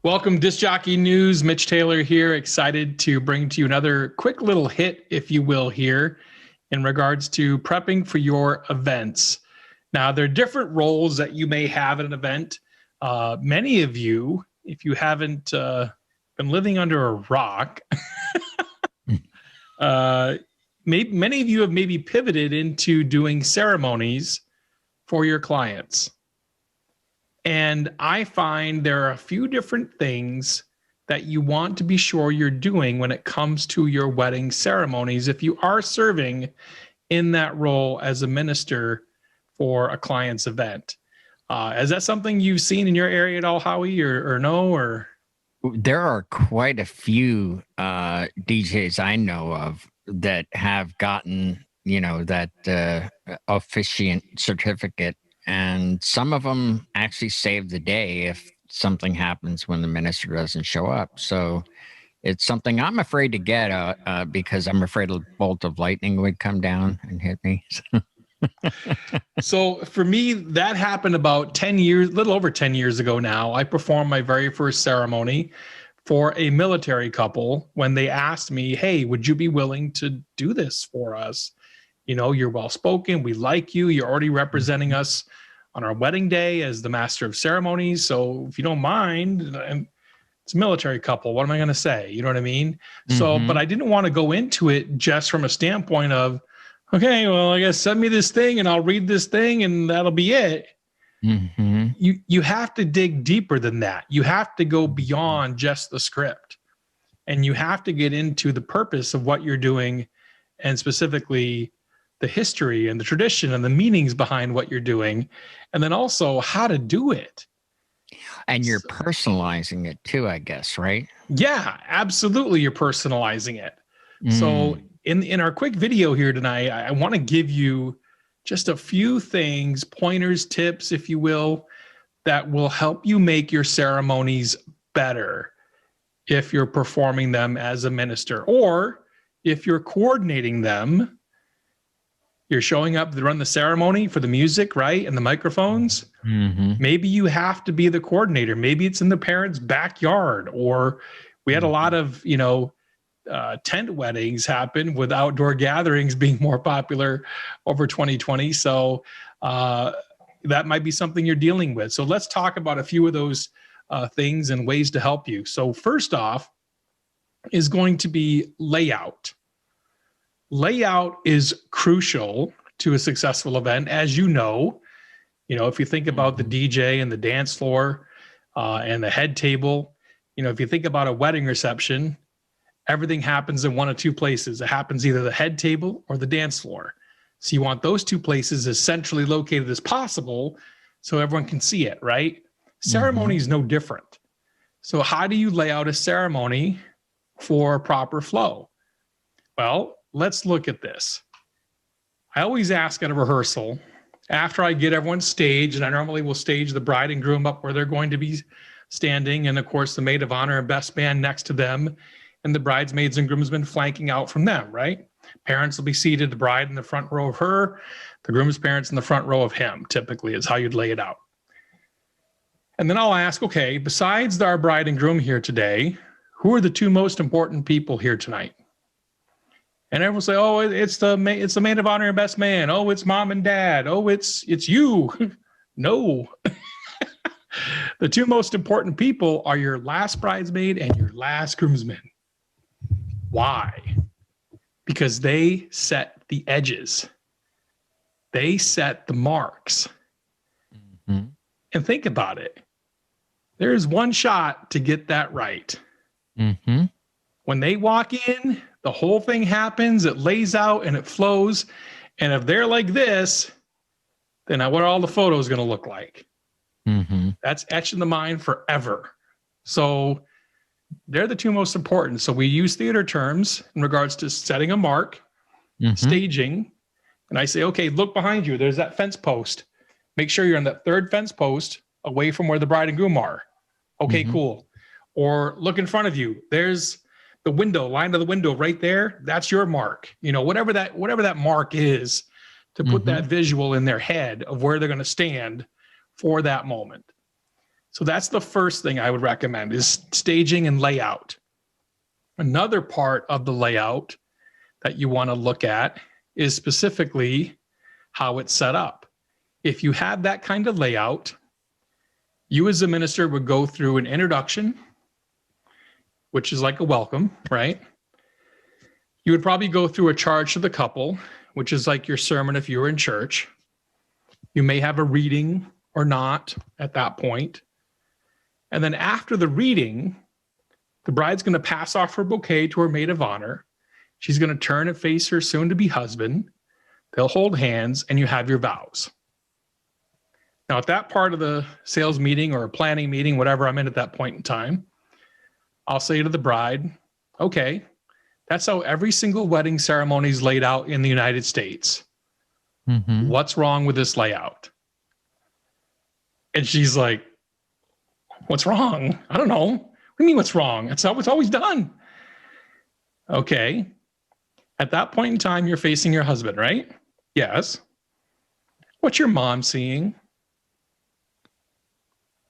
Welcome, Disc Jockey News. Mitch Taylor here, excited to bring to you another quick little hit, if you will, here in regards to prepping for your events. Now, there are different roles that you may have at an event. Many of you, if you haven't been living under a rock, many of you have maybe pivoted into doing ceremonies for your clients. And I find there are a few different things that you want to be sure you're doing when it comes to your wedding ceremonies if you are serving in that role as a minister for a client's event. Is that something you've seen in your area at all, Howie, or no? Or there are quite a few DJs I know of that have gotten, that officiant certificate. And some of them actually save the day if something happens when the minister doesn't show up. So it's something I'm afraid to get because I'm afraid a bolt of lightning would come down and hit me. So for me, that happened about 10 years, a little over 10 years ago now. I performed my very first ceremony for a military couple when they asked me, hey, would you be willing to do this for us? You know, you're well-spoken. We like you. You're already representing us on our wedding day as the master of ceremonies. So if you don't mind, and it's a military couple, what am I going to say? You know what I mean? So, but I didn't want to go into it just from a standpoint of, okay, well, I guess send me this thing and I'll read this thing and that'll be it. You have to dig deeper than that. You have to go beyond just the script. And you have to get into the purpose of what you're doing, and specifically the history and the tradition and the meanings behind what you're doing, and then also how to do it. And you're personalizing it too, I guess, right? Yeah, absolutely. You're personalizing it. So in our quick video here tonight, I want to give you just a few things, pointers, tips, if you will, that will help you make your ceremonies better if you're performing them as a minister, or if you're coordinating them. You're showing up to run the ceremony for the music, right? And the microphones. Maybe you have to be the coordinator. Maybe it's in the parents' backyard, or we had a lot of, tent weddings happen with outdoor gatherings being more popular over 2020. So that might be something you're dealing with. So let's talk about a few of those things and ways to help you. So first off is going to be layout. Layout is crucial to a successful event. As you know, if you think about the DJ and the dance floor and the head table, if you think about a wedding reception, everything happens in one of two places. It happens either the head table or the dance floor. So you want those two places as centrally located as possible so everyone can see it, right? Ceremony is no different. So how do you lay out a ceremony for proper flow? Well, let's look at this. I always ask at a rehearsal, after I get everyone staged, and I normally will stage the bride and groom up where they're going to be standing, and of course the maid of honor and best man next to them, and the bridesmaids and groomsmen flanking out from them, right? Parents will be seated, the bride in the front row of her, the groom's parents in the front row of him, typically is how you'd lay it out. And then I'll ask, okay, besides our bride and groom here today, who are the two most important people here tonight? And everyone will say, oh, it's the maid of honor and best man. Oh, it's mom and dad. Oh, it's you. No. The two most important people are your last bridesmaid and your last groomsman. Why? Because they set the edges. They set the marks. And think about it. There's one shot to get that right. When they walk in, the whole thing happens, it lays out and it flows. And if they're like this, then what are all the photos going to look like? That's etched in the mind forever. So they're the two most important. So we use theater terms in regards to setting a mark, staging. And I say, okay, look behind you. There's that fence post. Make sure you're on that third fence post away from where the bride and groom are. Okay, cool. Or look in front of you. There's the window, line of the window right there. That's your mark. Whatever that mark is, to put that visual in their head of where they're going to stand for that moment. So that's the first thing I would recommend is staging and layout. Another part of the layout that you want to look at is specifically how it's set up. If you had that kind of layout, you as a minister would go through an introduction, which is like a welcome, right? You would probably go through a charge to the couple, which is like your sermon if you were in church. You may have a reading or not at that point. And then after the reading, the bride's going to pass off her bouquet to her maid of honor. She's going to turn and face her soon-to-be husband. They'll hold hands, and you have your vows. Now, at that part of the sales meeting or planning meeting, whatever I'm in at that point in time, I'll say to the bride, okay, that's how every single wedding ceremony is laid out in the United States. Mm-hmm. What's wrong with this layout? And she's like, what's wrong? I don't know. What do you mean what's wrong? That's how it's always done. Okay. At that point in time, you're facing your husband, right? Yes. What's your mom seeing?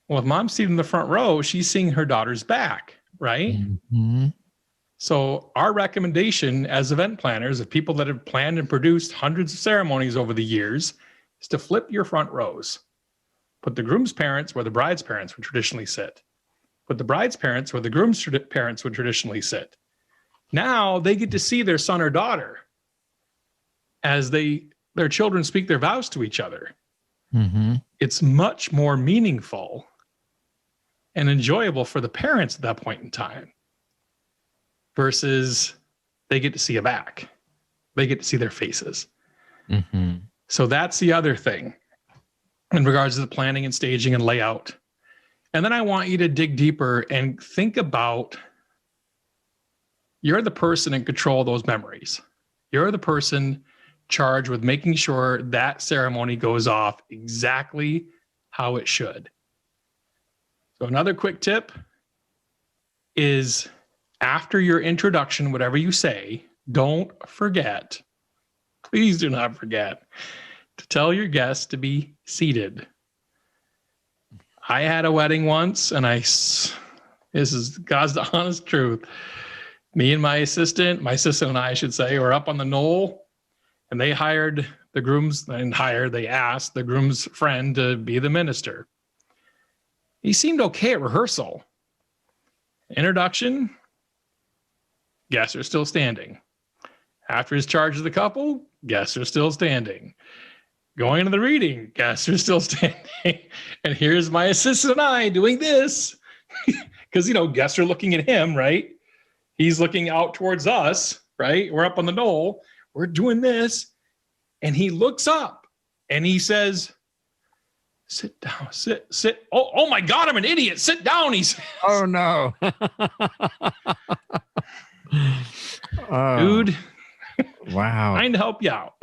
Well, if mom's seated in the front row, she's seeing her daughter's back, right? Mm-hmm. So our recommendation as event planners of people that have planned and produced hundreds of ceremonies over the years is to flip your front rows. Put the groom's parents where the bride's parents would traditionally sit. Put the bride's parents where the groom's parents would traditionally sit. Now they get to see their son or daughter as their children speak their vows to each other. Mm-hmm. It's much more meaningful and enjoyable for the parents at that point in time versus they get to see a back. They get to see their faces. Mm-hmm. So that's the other thing in regards to the planning and staging and layout. And then I want you to dig deeper and think about you're the person in control of those memories. You're the person charged with making sure that ceremony goes off exactly how it should. So another quick tip is after your introduction, whatever you say, don't forget, please do not forget to tell your guests to be seated. I had a wedding once, and this is God's honest truth. Me and my assistant and I should say, were up on the knoll, and they asked the groom's friend to be the minister. He seemed okay at rehearsal. Introduction, guests are still standing. After his charge of the couple, guests are still standing. Going into the reading, guests are still standing. And here's my assistant and I doing this. Because, guests are looking at him, right? He's looking out towards us, right? We're up on the knoll. We're doing this. And he looks up and he says, sit down, sit. Oh my God, I'm an idiot. Sit down, he says. Oh, no. Dude. Wow. Trying to help you out.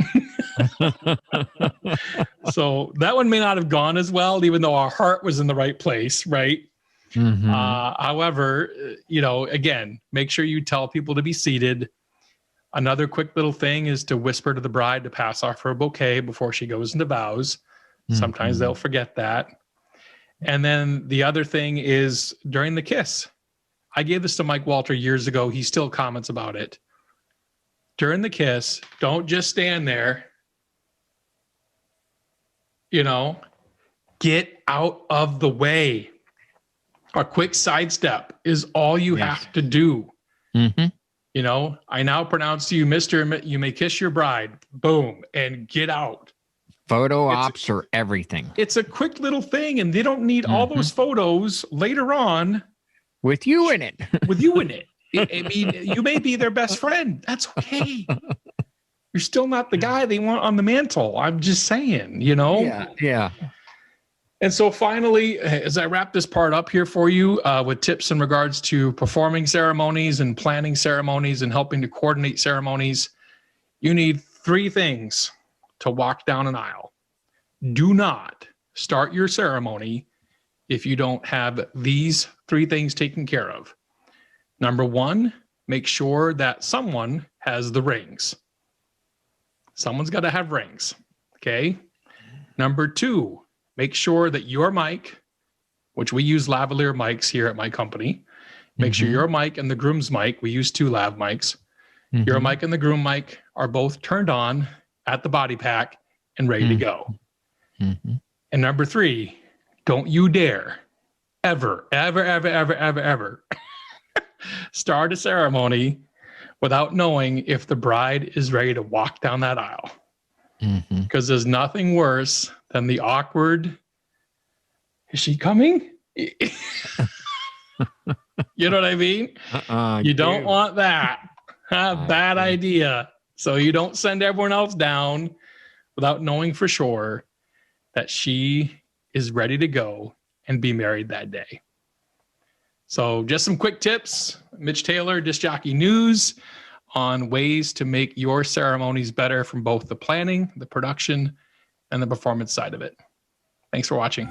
So that one may not have gone as well, even though our heart was in the right place, right? Mm-hmm. However, again, make sure you tell people to be seated. Another quick little thing is to whisper to the bride to pass off her bouquet before she goes into vows. Mm-hmm. Sometimes they'll forget that. And then the other thing is during the kiss. I gave this to Mike Walter years ago. He still comments about it. During the kiss, don't just stand there. Get out of the way. A quick sidestep is all you have to do. Mm-hmm. I now pronounce you Mr. You may kiss your bride. Boom, and get out. Photo ops or everything. It's a quick little thing, and they don't need all those photos later on. With you in it. With you in it. I mean, you may be their best friend. That's okay. You're still not the guy they want on the mantle. I'm just saying, Yeah. And so finally, as I wrap this part up here for you with tips in regards to performing ceremonies and planning ceremonies and helping to coordinate ceremonies, you need 3 things to walk down an aisle. Do not start your ceremony if you don't have these 3 things taken care of. Number 1, make sure that someone has the rings. Someone's got to have rings, okay? Number 2, make sure that your mic which we use lavalier mics here at my company. Make sure your mic and the groom's mic, we use 2 lav mics. Your mic and the groom mic are both turned on at the body pack and ready to go. And number 3, don't you dare ever start a ceremony without knowing if the bride is ready to walk down that aisle. Because there's nothing worse than the awkward, is she coming? You know what I mean? You don't want that. Bad idea. So you don't send everyone else down without knowing for sure that she is ready to go and be married that day. So just some quick tips. Mitch Taylor, Disc Jockey News, on ways to make your ceremonies better from both the planning, the production, and the performance side of it. Thanks for watching.